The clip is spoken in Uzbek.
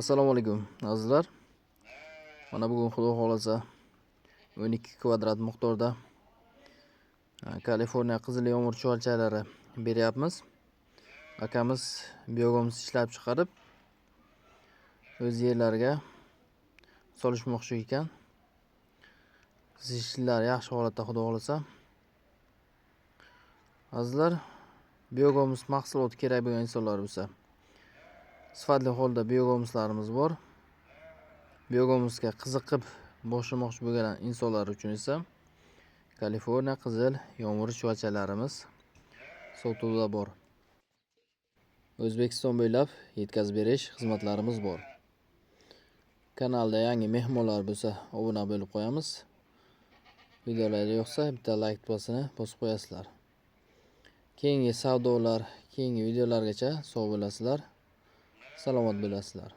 Assalomu alaykum azizlar. Mana bugun xudo xolasa 12 kvadrat miqdorda Kaliforniya qizil yomg'ir chuvalchalari beryapmiz. Akamiz biogaz ishlab chiqarib o'z yerlariga solishmoqchi ekan. Ishlar yaxshi holatda xudo xolasa. Azizlar, biogaz mahsuloti kerak bo'lgan insonlar bo'lsa, sifatli holda biogazlarimiz bor. Biogazga qiziqib boshlamoqchi bo'lgan insonlar uchun esa Kaliforniya qizil yomg'ir chuvalchalarimiz sotuvda bor. O'zbekiston bo'ylab yetkazib berish xizmatlarimiz bor. Kanalda yangi mehmonlar bo'lsa, obuna bo'lib qo'yamiz. Videolar yoqsa bitta like tugmasini bosib qo'yasizlar. Keyingi savdolar, keyingi videolargacha sog' bo'lasizlar, salomat bo'lasizlar.